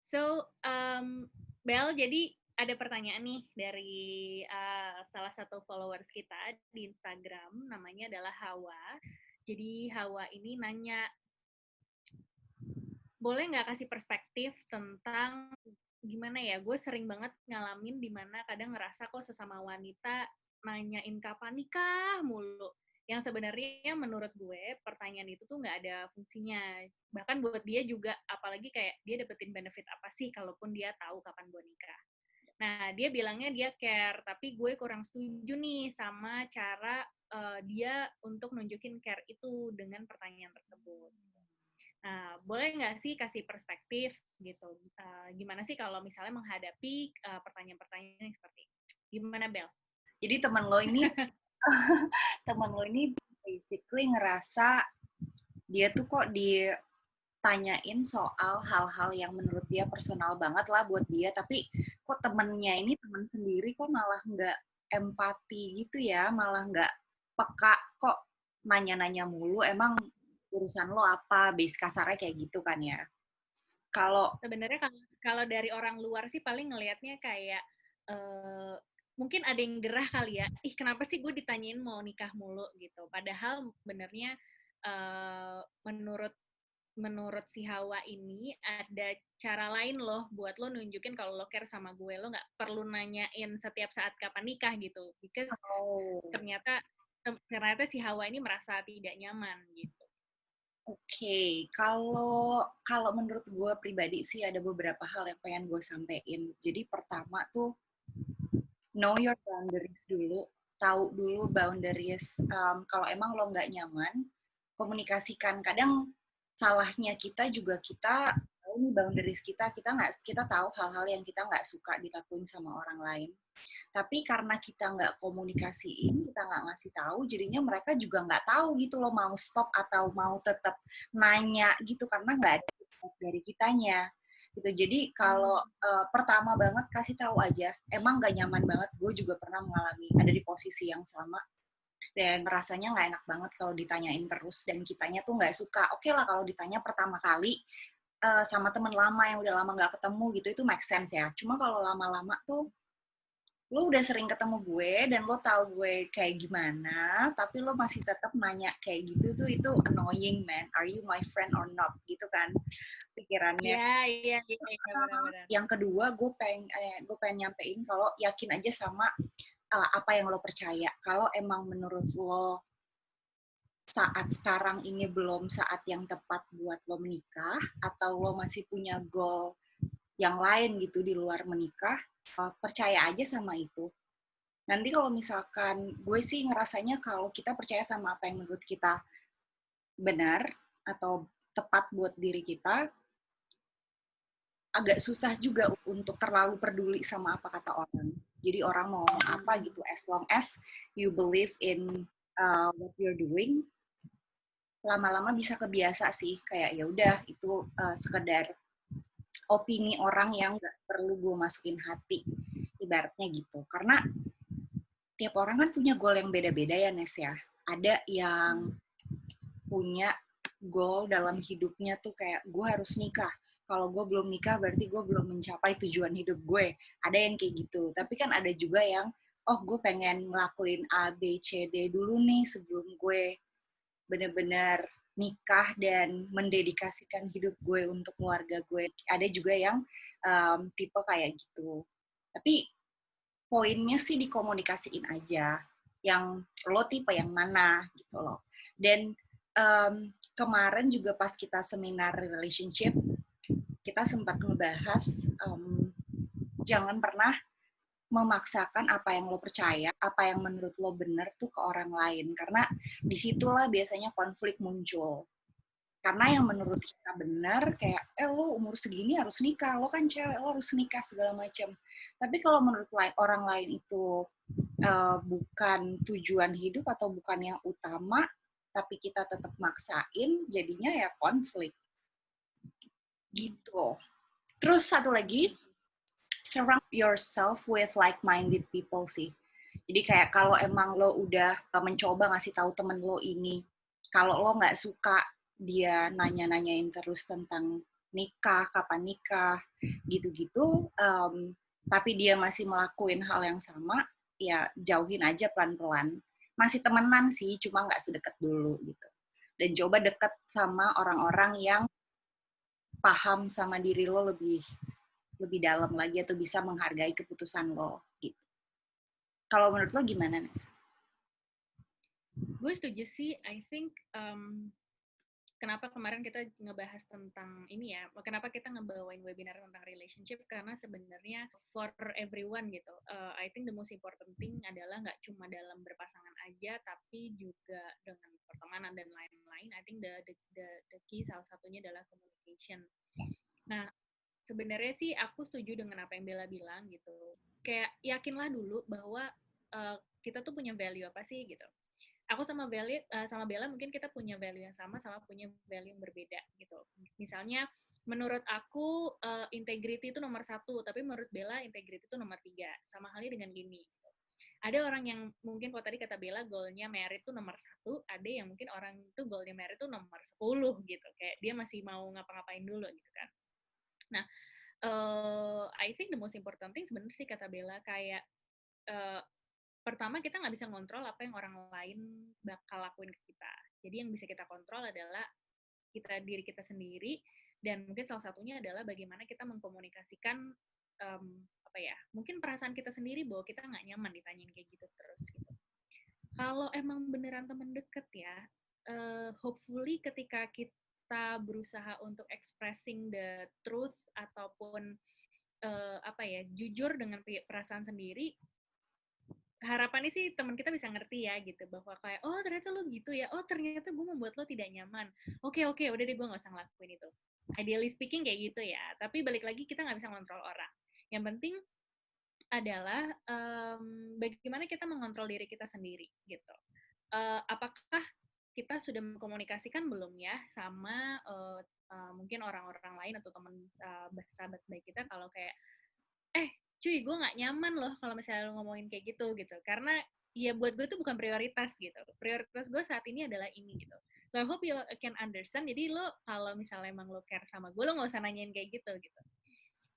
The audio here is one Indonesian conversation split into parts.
So, Bel, jadi ada pertanyaan nih dari salah satu followers kita di Instagram, namanya adalah Hawa. Jadi Hawa ini nanya, boleh nggak kasih perspektif tentang gimana ya, gue sering banget ngalamin dimana kadang ngerasa kok sesama wanita nanyain kapan nikah mulu. Yang sebenarnya menurut gue pertanyaan itu tuh nggak ada fungsinya. Bahkan buat dia juga, apalagi kayak dia dapetin benefit apa sih kalaupun dia tahu kapan gue nikah. Nah, dia bilangnya dia care, tapi gue kurang setuju nih sama cara dia untuk nunjukin care itu dengan pertanyaan tersebut. Nah, boleh nggak sih kasih perspektif gitu? Gimana sih kalau misalnya menghadapi pertanyaan-pertanyaan yang seperti ini? Gimana, Bel? Jadi teman lo ini basically ngerasa dia tuh kok ditanyain soal hal-hal yang menurut dia personal banget lah buat dia, tapi kok temennya ini teman sendiri kok malah nggak empati gitu ya, malah nggak peka, kok nanya-nanya mulu, emang urusan lo apa, base kasarnya kayak gitu kan ya. Kalau Sebenarnya kalau dari orang luar sih paling ngelihatnya kayak uh, mungkin ada yang gerah kali ya. Ih, kenapa sih gue ditanyain mau nikah mulu gitu. Padahal benernya menurut menurut si Hawa ini ada cara lain loh buat lo nunjukin kalau lo care sama gue. Lo nggak perlu nanyain setiap saat kapan nikah gitu. Because oh, ternyata ternyata si Hawa ini merasa tidak nyaman gitu. Oke, kalau kalau menurut gue pribadi sih ada beberapa hal yang pengen gue sampein. Jadi pertama tuh know your boundaries dulu, tahu dulu boundaries. Kalau emang lo nggak nyaman, komunikasikan. Kadang salahnya kita juga kita tahu nih boundaries kita, kita tahu hal-hal yang kita nggak suka dilakuin sama orang lain. Tapi karena kita nggak komunikasiin, kita nggak ngasih tahu, jadinya mereka juga nggak tahu gitu loh mau stop atau mau tetap nanya gitu karena nggak ada feedback dari kitanya gitu. Jadi kalau pertama banget kasih tahu aja, emang nggak nyaman banget. Gue juga pernah mengalami ada di posisi yang sama dan rasanya nggak enak banget kalau ditanyain terus dan kitanya tuh nggak suka. Oke lah kalau ditanya pertama kali sama teman lama yang udah lama nggak ketemu gitu itu make sense ya. Cuma kalau lama-lama tuh lo udah sering ketemu gue dan lo tahu gue kayak gimana, tapi lo masih tetap nanya kayak gitu tuh itu annoying man. Are you my friend or not? Gitu kan pikirannya. Iya, iya, iya, iya, benar-benar. Yang kedua, gue pengen nyampein kalau yakin aja sama apa yang lo percaya. Kalau emang menurut lo saat sekarang ini belum saat yang tepat buat lo menikah, atau lo masih punya goal yang lain gitu di luar menikah, percaya aja sama itu. Nanti kalau misalkan gue sih ngerasanya kalau kita percaya sama apa yang menurut kita benar atau tepat buat diri kita, agak susah juga untuk terlalu peduli sama apa kata orang. Jadi orang mau ngomong apa gitu, as long as you believe in what you're doing, lama-lama bisa kebiasa sih. Kayak ya udah itu sekedar opini orang yang nggak perlu gue masukin hati, ibaratnya gitu. Karena tiap orang kan punya goal yang beda-beda ya Nes ya. Ada yang punya goal dalam hidupnya tuh kayak gue harus nikah. Kalau gue belum nikah berarti gue belum mencapai tujuan hidup gue. Ada yang kayak gitu. Tapi kan ada juga yang, oh gue pengen ngelakuin A, B, C, D dulu nih sebelum gue benar-benar nikah dan mendedikasikan hidup gue untuk keluarga gue. Ada juga yang tipe kayak gitu. Tapi poinnya sih dikomunikasiin aja. Yang lo tipe yang mana gitu loh. Dan kemarin juga pas kita seminar relationship, kita sempat ngebahas jangan pernah memaksakan apa yang lo percaya, apa yang menurut lo benar tuh ke orang lain. Karena disitulah biasanya konflik muncul. Karena yang menurut kita benar, kayak, lo umur segini harus nikah, lo kan cewek, lo harus nikah, segala macam. Tapi kalau menurut orang lain itu bukan tujuan hidup atau bukan yang utama, tapi kita tetap maksain, jadinya ya konflik. Gitu. Terus satu lagi, surround yourself with like-minded people sih. Jadi kayak kalau emang lo udah mencoba ngasih tahu temen lo ini, kalau lo nggak suka dia nanya-nanyain terus tentang nikah, kapan nikah, gitu-gitu, tapi dia masih ngelakuin hal yang sama, ya jauhin aja pelan-pelan. Masih temenan sih, cuma nggak sedekat dulu gitu. Dan coba deket sama orang-orang yang paham sama diri lo lebih lebih dalam lagi atau bisa menghargai keputusan lo gitu. Kalau menurut lo gimana, Nes? Gue setuju sih. I think kenapa kemarin kita ngebahas tentang ini ya, kenapa kita ngebawain webinar tentang relationship, karena sebenarnya for everyone gitu. I think the most important thing adalah nggak cuma dalam berpasangan aja, tapi juga dengan pertemanan dan lain-lain. I think the key salah satunya adalah communication. Nah, sebenarnya sih aku setuju dengan apa yang Bella bilang gitu. Kayak yakinlah dulu bahwa kita tuh punya value apa sih gitu. Aku sama Bella mungkin kita punya value yang sama punya value yang berbeda gitu. Misalnya menurut aku integrity itu nomor 1, tapi menurut Bella integrity itu nomor 3. Sama halnya dengan gini. Gitu. Ada orang yang mungkin kalau tadi kata Bella goalnya merit itu nomor 1, ada yang mungkin orang itu goalnya merit itu nomor 10 gitu. Kayak dia masih mau ngapa-ngapain dulu gitu kan. Nah, I think the most important thing sebenarnya sih kata Bella kayak uh, pertama kita nggak bisa ngontrol apa yang orang lain bakal lakuin ke kita. Jadi yang bisa kita kontrol adalah diri kita sendiri, dan mungkin salah satunya adalah bagaimana kita mengkomunikasikan apa ya, mungkin perasaan kita sendiri bahwa kita nggak nyaman ditanyain kayak gitu terus gitu. Kalau emang beneran temen deket ya, hopefully ketika kita berusaha untuk expressing the truth ataupun apa ya, jujur dengan perasaan sendiri, harapannya sih teman kita bisa ngerti ya gitu, bahwa kayak oh ternyata lo gitu ya, oh ternyata gue membuat lo tidak nyaman, oke udah deh gue nggak usah ngelakuin itu. Ideally speaking kayak gitu ya, tapi balik lagi kita nggak bisa ngontrol orang. Yang penting adalah bagaimana kita mengontrol diri kita sendiri gitu. Apakah kita sudah mengkomunikasikan belum ya sama mungkin orang-orang lain atau teman sahabat baik kita, kalau kayak cuy gue nggak nyaman loh kalau misalnya lo ngomongin kayak gitu karena ya buat gue itu bukan prioritas gitu, prioritas gue saat ini adalah ini gitu. So I hope you can understand. Jadi lo kalau misalnya emang lo care sama gue, lo nggak usah nanyain kayak gitu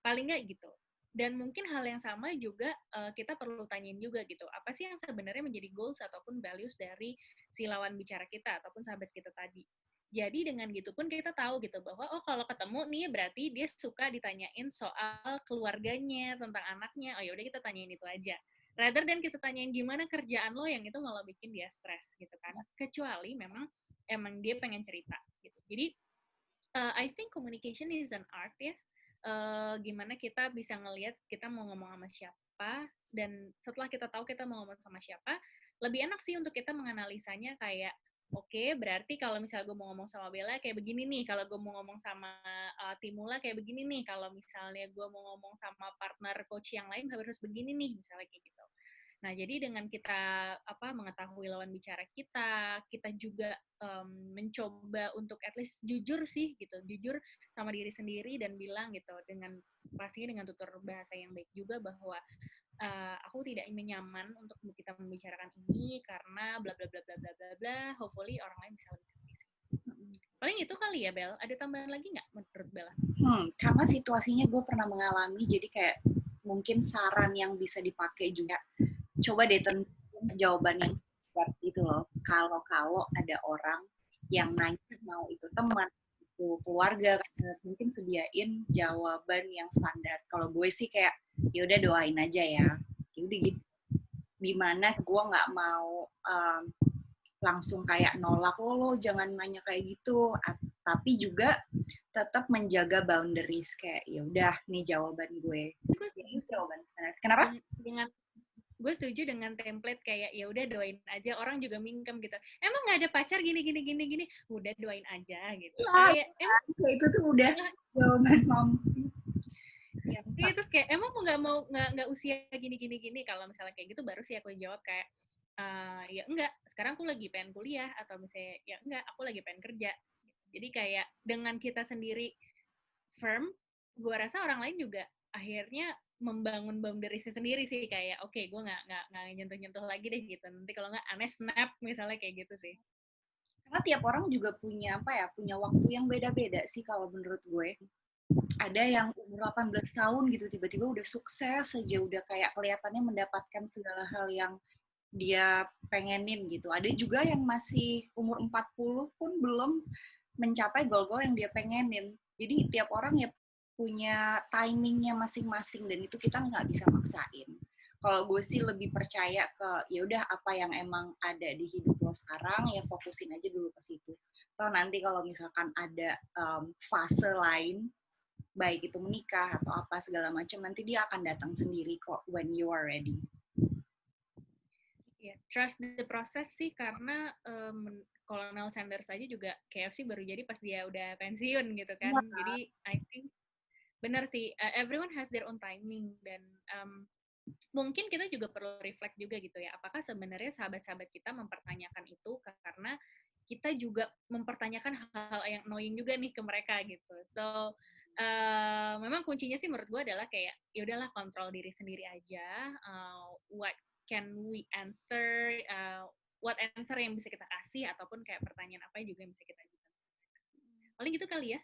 paling nggak gitu. Dan mungkin hal yang sama juga kita perlu tanyain juga gitu, apa sih yang sebenarnya menjadi goals ataupun values dari si lawan bicara kita ataupun sahabat kita tadi. Jadi dengan gitu pun kita tahu gitu bahwa oh kalau ketemu nih berarti dia suka ditanyain soal keluarganya, tentang anaknya. Oh yaudah kita tanyain itu aja. Rather than kita tanyain gimana kerjaan lo, yang itu malah bikin dia stres gitu kan. Kecuali memang emang dia pengen cerita gitu. Jadi I think communication is an art ya. Gimana kita bisa ngelihat kita mau ngomong sama siapa, dan setelah kita tahu kita mau ngomong sama siapa, lebih enak sih untuk kita menganalisanya kayak oke, berarti kalau misalnya gue mau ngomong sama Bella kayak begini nih, kalau gue mau ngomong sama Timula kayak begini nih, kalau misalnya gue mau ngomong sama partner coach yang lain harus begini nih, misalnya kayak gitu. Nah, jadi dengan kita mengetahui lawan bicara kita, kita juga mencoba untuk at least jujur sih gitu, jujur sama diri sendiri dan bilang gitu dengan pastinya dengan tutur bahasa yang baik juga bahwa aku tidak nyaman untuk kita membicarakan ini karena bla bla bla bla bla bla bla. Hopefully orang lain bisa lebih ngerti sih. Paling itu kali ya, Bel. Ada tambahan lagi nggak menurut Bella? Karena situasinya gue pernah mengalami, jadi kayak mungkin saran yang bisa dipakai juga. Coba deh tentuin jawaban yang seperti itu loh. Kalau ada orang yang nanya, mau itu teman, itu keluarga, mungkin sediain jawaban yang standar. Kalau gue sih kayak ya udah doain aja ya. Ya udah gitu. Dimana gue nggak mau langsung kayak nolak lo jangan nanya kayak gitu. Tapi juga tetap menjaga boundaries, kayak ya udah nih jawaban gue. Ini jawaban standar. Kenapa? Dengan gue setuju dengan template kayak ya udah doain aja, orang juga mingkem gitu, emang nggak ada pacar gini udah doain aja gitu Ya, kayak emang itu tuh udah jawaban mampu. Iya, terus kayak emang nggak usia gini kalau misalnya kayak gitu baru sih aku jawab kayak ya enggak, sekarang aku lagi pengen kuliah, atau misalnya ya enggak aku lagi pengen kerja. Jadi kayak dengan kita sendiri firm, gue rasa orang lain juga akhirnya membangun boundariesnya sendiri sih, kayak oke, gue nggak nyentuh lagi deh gitu, nanti kalau nggak aneh snap misalnya kayak gitu sih. Karena tiap orang juga punya punya waktu yang beda-beda sih kalau menurut gue. ada yang umur 18 tahun gitu tiba-tiba udah sukses aja, udah kayak kelihatannya mendapatkan segala hal yang dia pengenin gitu. Ada juga yang masih umur 40 pun belum mencapai goal-goal yang dia pengenin. Jadi tiap orang ya punya timingnya masing-masing dan itu kita nggak bisa maksain. Kalau gue sih lebih percaya ke ya udah apa yang emang ada di hidup lo sekarang ya fokusin aja dulu ke situ. Toh nanti kalau misalkan ada fase lain baik itu menikah atau apa segala macam nanti dia akan datang sendiri kok when you are ready. Ya, trust the process sih karena Colonel Sanders aja juga KFC baru jadi pas dia udah pensiun gitu kan. Iya. Jadi I think benar sih, everyone has their own timing dan mungkin kita juga perlu reflect juga gitu ya. Apakah sebenarnya sahabat-sahabat kita mempertanyakan itu karena kita juga mempertanyakan hal-hal yang annoying juga nih ke mereka gitu. So memang kuncinya sih menurut gue adalah kayak ya udahlah kontrol diri sendiri aja. What can we answer? What answer yang bisa kita kasih ataupun kayak pertanyaan apa juga yang bisa kita ajukan. Paling gitu kali ya.